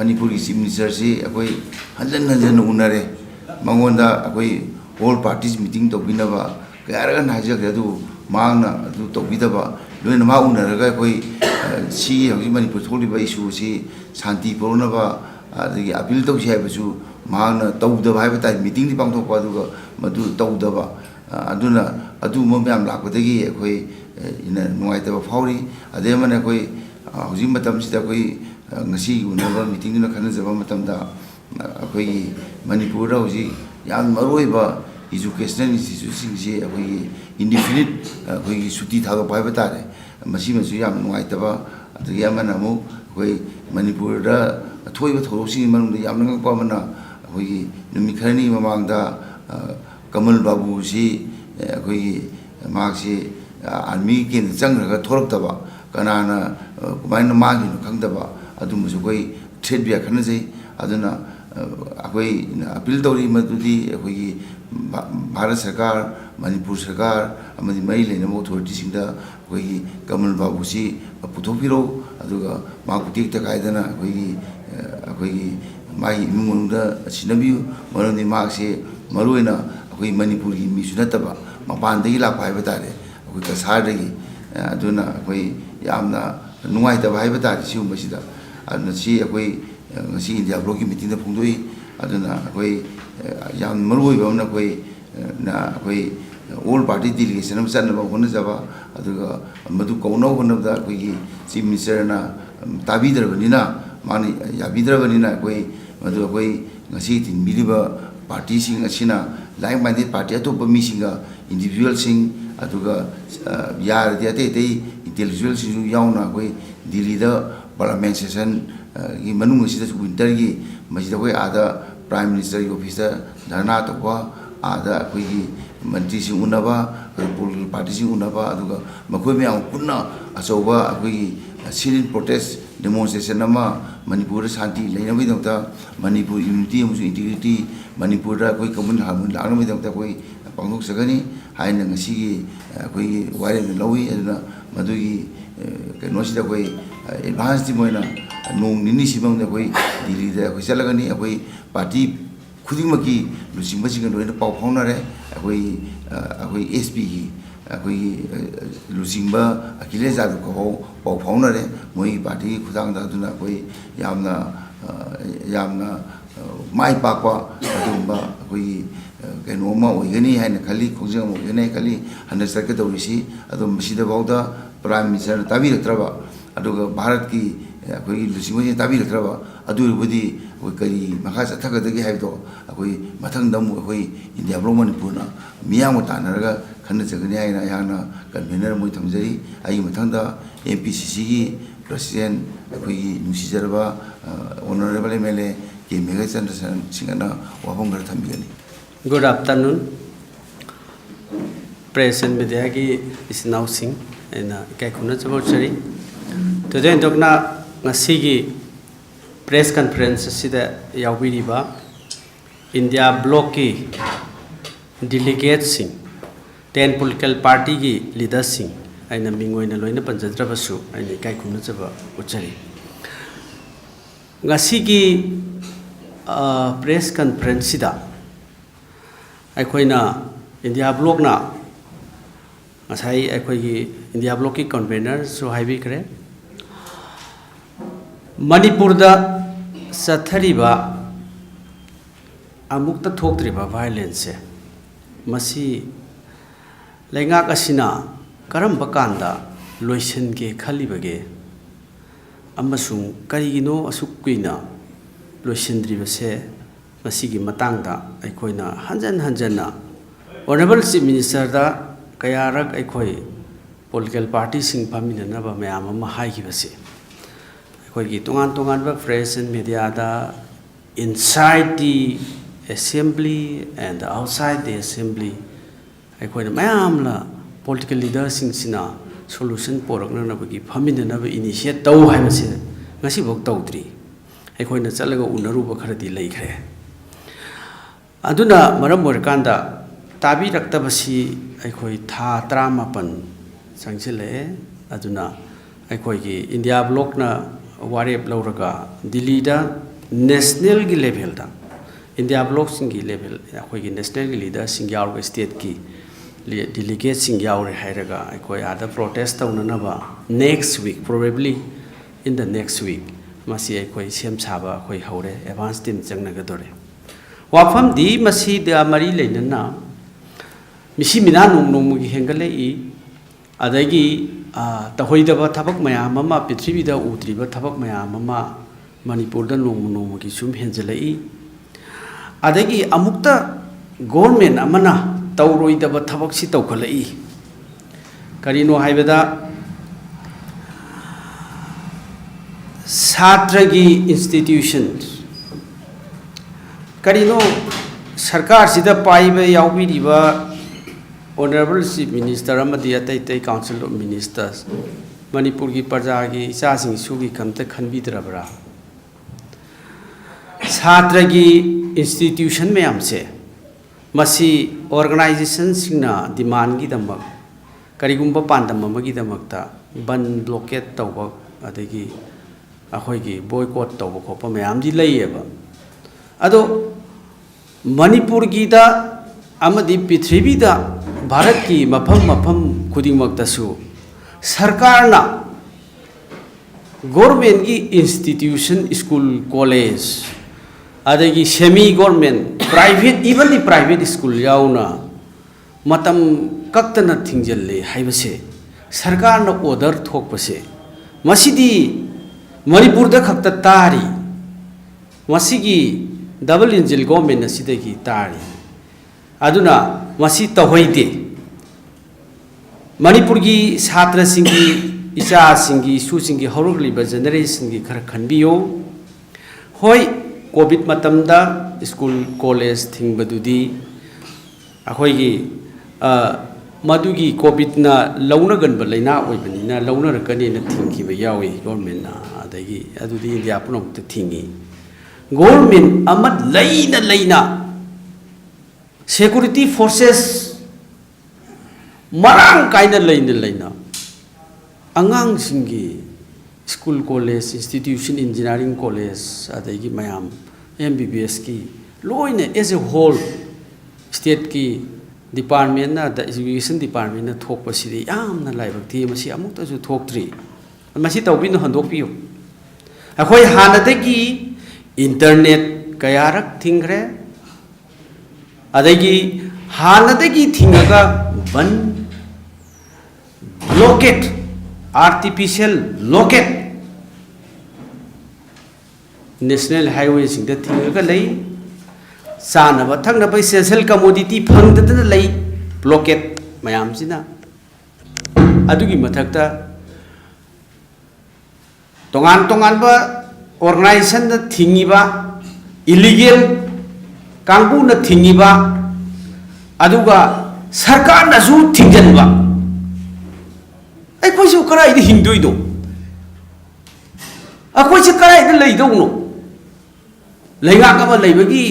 Manipur Chief Minister si akoi hanjan unare mangonda akoi all parties meeting to binaba kaya kan haja kadu mangna adu to bidaba loina ma unaraga akoi si hauji Manipur tholi ba issue si shanti porona ba adi appeal to si haibasu mangna tawda ba haiba meeting di pangthok pa du madu tawda ba aduna adu mamyam lakpadagi akoi ina nuaita ba fauri ade man akoi hauji matam sida akoi ngasi unaba meeting na khana jaba matam da akoi Manipur ra hauji yam maroi ba educational institution si akoi indefinite akoi suti thaga pai batare masi masu yam nuaita ba adagi amana mu akoi Manipur da thoi ba thoro si manung yam nang pa mana akoi numi kharani mamang da Kamal Babu si akoi mak si army ke jang ra thorak da ba kanana kumaina magi no khang da ba adum su koi threat bia khana jai aduna akoi appeal tori madudi akoi Bharat Sarkar Manipur Sarkar amadi mai lena authority singda akoi Kamal Babu si puthopiro aduga makutik ta kaidana akoi mai imungda sinabiu maroni mak si maruina akoi Manipur gi mi sunataba mapan dagi la pai batare akoi kasar dagi aduna akoi yamna nuai ta bai batare si umbasida aduna si akoi ngasi India block ki meeting da phungdoi aduna akoi yam marui ba na akoi all party delegation am san ba hona jaba aduga madu kauno hona da akoi chief minister na tabidra banina mani yabidra banina akoi madu akoi ngasi tin miliba party sing asina like minded party atop mi singa individual sing aduga yar dia te intellectual sing yauna akoi Delhi da parliament session gi manung sida winter gi masida koi ada prime minister office dharna to ba ada koi gi mantri sing unaba political party sing unaba aduga makoi me ang punna asoba koi gi silent protest demonstration nama Manipur shanti leina bi dongta Manipur unity amusu integrity Manipur da koi common harmony lagna bi dongta koi pangthok sagani haina ngasi gi koi wire lawi aduna madugi kenosida koi advance di moina nong nini sibang da koi Delhi da koi salagani akoi party khuding maki lusing basing loina pau phawna re akoi SP gi akoi lusing ba akile ja ko pau phawna re moi party khudang da duna koi yamna mai pa kwa adumba akoi kenoma oigani haina khali khongjang oigani khali handa sarka dawisi adum sida bauda prime minister tabi ratraba aduga Bharat ki akoi lusingwe tabi ratraba adu budi kari makha sathaka dagi haibdo akoi mathang dam akoi India block Manipur na miyang ta naraga khana jagani haina yana convener moi thamjari ai mathang da MPCC gi president akoi nusi jarba honorable MLA ke Megha Chandra Singana wabong gar thambigani. Good afternoon. Press and media is now sing and Kaikuna Chabachari. Today, Dogna Nasigi press conference Sida Yawiriba India Blocky delegates sing 10 political party leaders sing and a Mingo in a Loina Panjadrabasu and Kaikuna Chabachari. Nasigi press conference Sida. Aikoina India block na asai aikoigi India block ki convener so haibi kare Manipur da sathariba amukta thoktriba violence masi laingak asina karamba kanda loisen ge khalibage amasung karigino asukkuina loisendriba se masigi matangda aikoina hanjanna honorable chief minister da kayarak aikoi political party sing paminana ba mayam ama haigibase aikoi gi tongan ba press and media da inside the assembly and outside the assembly aikoi mayam la political leaders sing sina solution porakna na bagi paminana ba initiate tau haibase ngasi bok tawdri aikoi na chalaga unaru ba kharadi leikhre aduna maram morkanda tabi raktabasi aikoi tha tramapan sangchile aduna aikoi gi India block na warep lauraga Delhi da national gi level da India block singi level akhoi gi national gi leader sing yaw state ki delegate sing yaw re hairaga akhoi ada protest tauna na ba next week probably in the next week masi akhoi sem saba akhoi haure advance team changna ga dore wafam di masi da mari leinana misi mina nong gi hengale I adagi tahoidaba thabak mayam ama prithivida utriba thabak mayam ama Manipur da nong gi sum henjalai adagi amukta government amana tauroidaba thabak si tawkhalai karino haibada satragi institutions karino sarkar sida paiba yaubiriba Honorable Chief Minister amadi atai Council of Ministers Manipur gi praja gi isa sing sugi kamta khanbidrabra Chhatra gi institution mayam se masi organization singna demand gi damak karigumba pandam amagi damakta ban blockade tawba adagi akhoi gi boycott tawba khopa mayam ji layeba ado Manipur gi da amadi prithvi da Bharat ki mafam khudingmaktasu sarkarna government ki institution school college adagi semi government private even the private school yauna matam kaktana thingjalle haibase sarkarna order thokpase masidi Manipur da khakta tari masigi double engine government asidagi tari aduna masi tahoide Manipur gi chhatra singi isa singi su singi horogli generation gi khara khanbiyo hoi covid matamda school college thingbadudi akhoi gi madugi covid na launa ganba laina oibani na launa rakani na thingki ba yawi government na adagi adudi india punom ta thingi government amad laina security forces marang kaina laina angang singi school college institution engineering college adagi mayam MBBS ki loine as a whole state ki department na the education department na thokpa sidi yamna laibak thi masi amukta ju thoktri masi tawbin handokpiyo akhoi hanadagi internet kayarak thingre adagi hanadagi thingaga ban blockade artificial blockade national highway sing da thingaga lei sanaba thangnaba essential commodity phangdadana lei blockade mayam sina adugi mathakta tongan ba organization da thingiba illegal Kangbu na thingiba aduga sarkar na su thingjanba ai koi su karai de hindui do a koi se karai de lei do no leiga ka ba leibagi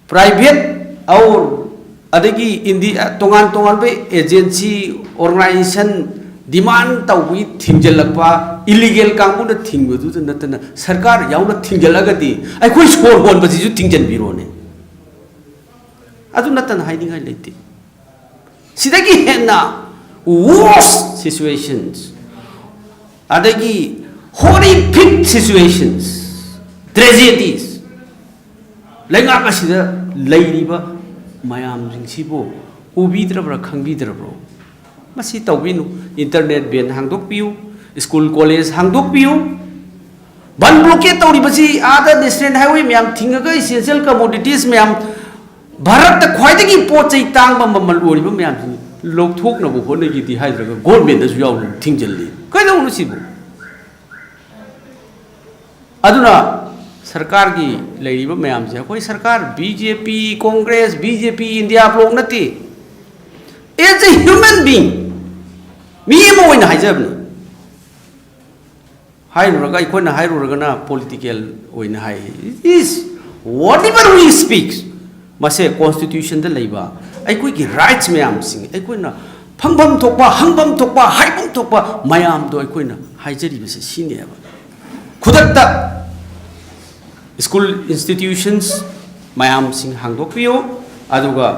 private aur adagi india tongan be agency organization demand tawbi thingjalakpa illegal kangbu na thingbu du natana sarkar yauna thingjalagadi ai koi score hon ba ji ju thingjan birone adu natan hiding late sidagi henna worst situations adagi horrific situations tragedies lenga ka sida leiriba mayam jingsibo ubidrabra khangbidrabro masi tawbinu internet ban hangdokpiu school college hangdokpiu ban blockade tawribasi ada national highway myam thingaga essential commodities myam Bharat da khwaidagi pochai tangba mamal oriba myam lokthok na bo honagi di haidraga government da su yaw thingjalli kaidau nu sibu aduna sarkar gi leiriba myam je koi sarkar BJP Congress BJP India block nati as a human being mi mo oina haijabni hairuraga ikona hairuraga na political oina hai is whatever we speak mase constitution da leiba ai koi gi rights mayam sing ai koi na phangbam thokpa hangbam thokpa haibam thokpa mayam do ai koi na haijari bese sine ba khudatta school institutions mayam sing hangdokpiyo aduga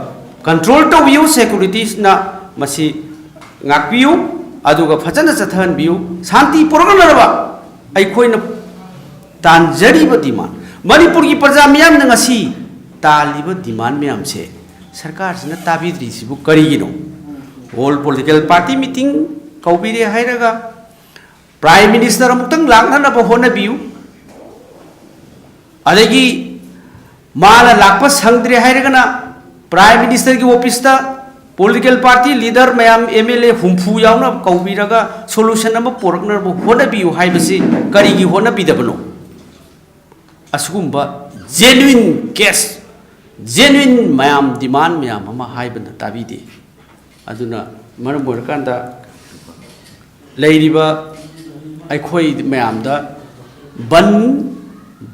control tawbiyo securities na masi ngakpiyo aduga phajana chathanbiyo shanti puraganaraba aikhoina tanjariba demand manipur ki praja miyam na ngasi taliba demand miyam se sarkar sina tabidri sibu karigino all political party meeting kaubire hairaga prime minister amutang lakna na hona biu adagi mala lakpa sangdre hairagana prime minister ki office ta political party leader mayam MLA humfu yauna kaubiraga solution ama porakna hona biu haibasi karigi hona bidabano asugumba genuine case genuine mayam demand mayam ama haibana tabide aduna maram borakanda leiriba aikhoi mayam da ban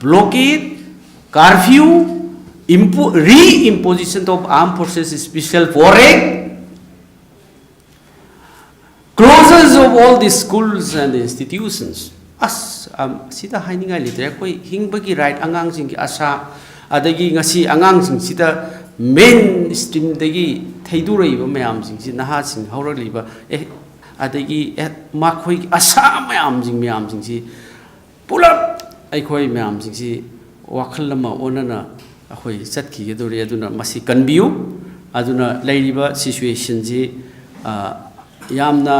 blockade curfew re-imposition of armed forces special foray closures of all the schools and institutions as sida haininga litre koi hingbagi right angang sing ki asa adagi ngasi angang sing sida mainstream dagi theidurei ba mayam sing si naha sing haurali ba adagi makhoi asa mayam sing si pulap aikhoi mayam sing si wakhal lama onana akhoi satki gedori aduna masi kanbiu aduna leiriba situation ji yamna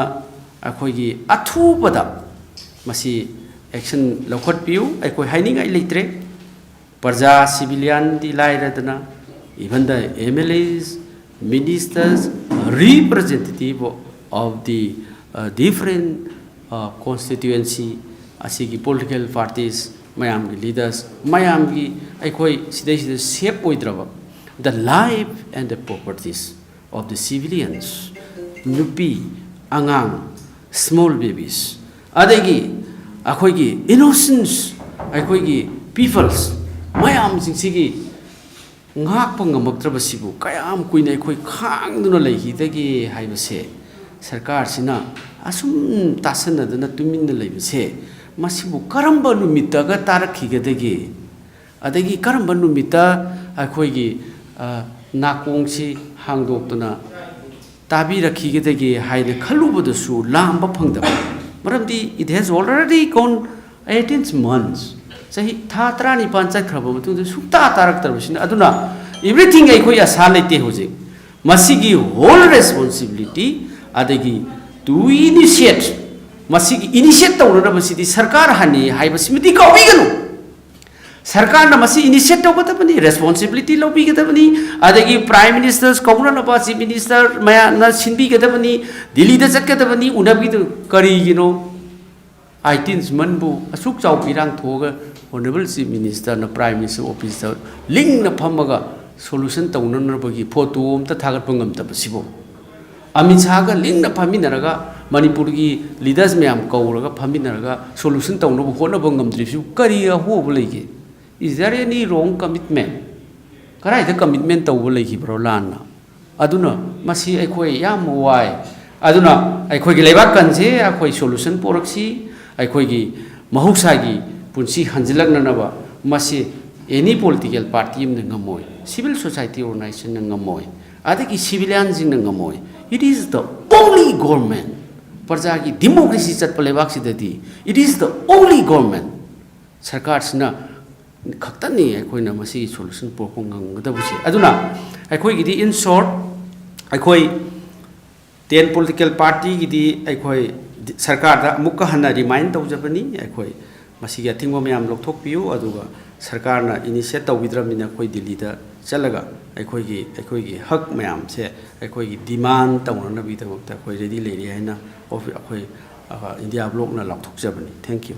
akhoi gi athu pada masi action lokhat piu aikhoi haininga leitre parja civilian di lairadana even the MLAs ministers representative of the different constituency asigi political parties mayam gi leaders mayam gi aikoi sidai sidai safe oidraba the life and the properties of the civilians nupi angang small babies adagi akoi gi innocence aikoi gi peoples mayam sigi ngak pangamaktraba sibu kayam kuina aikoi khangduna leihidagi haibase sarkar sina asum tasanadana tuminna leibase masibu karamba numitaga tarakhigadagi adagi karamba numita akhoigi nakongsi hangdoktuna tabirakhigadagi haina khalubodasu lamba phangdaba maramdi it has already gone 18 months sahi tha 3 panchayat khraba matungda sukta taraktarabasina aduna everything aikhoi asa leite hoje masigi whole responsibility adagi to initiate masigi initiate tawrana basidi sarkar hani haibasmiti kawiganu sarkar na masi initiate tawgatabani responsibility lobigedabani adagi prime ministers kauna na chief minister maya na sinbi gedabani delhi da chakkedabani unabi karigino 18 manbu asuk chaw pirang thoga honorable chief minister na prime minister officer link na phamaga solution tawnana bagi photo amta thagat pangam tabasibo Amit Shah ga link na phaminaraga Manipur gi leaders mayam kauraga phaminaraga solution tawna hona bangamdri su kariya ho bolege is there any wrong commitment karai the commitment taw bolegi bro lana aduna masi aikhoi yam wai aduna aikhoi gi lebak kanse aikhoi solution poraksi aikhoi gi mahuksa gi punsi hanjilakna naba masi any political party ngamoi civil society organization ngamoi adagi civilians ngamoi it is the only government parjagi democracy chat palebak sidati it is the only government sarkar sina khaktani aikoina masi solution propong ngadabusi aduna aikoi gidi in short aikoi 10 political party gidi aikoi sarkar da mukka hana remind tawjabani aikoi masi ga thingwa mayam lokthokpiu aduga sarkar na initiate tawbidramina koi delhi da chalaga aikoi gi hak mayam se aikoi gi demand tawna bi da ready le ri haina of akoi India block na lokthok jabani thank you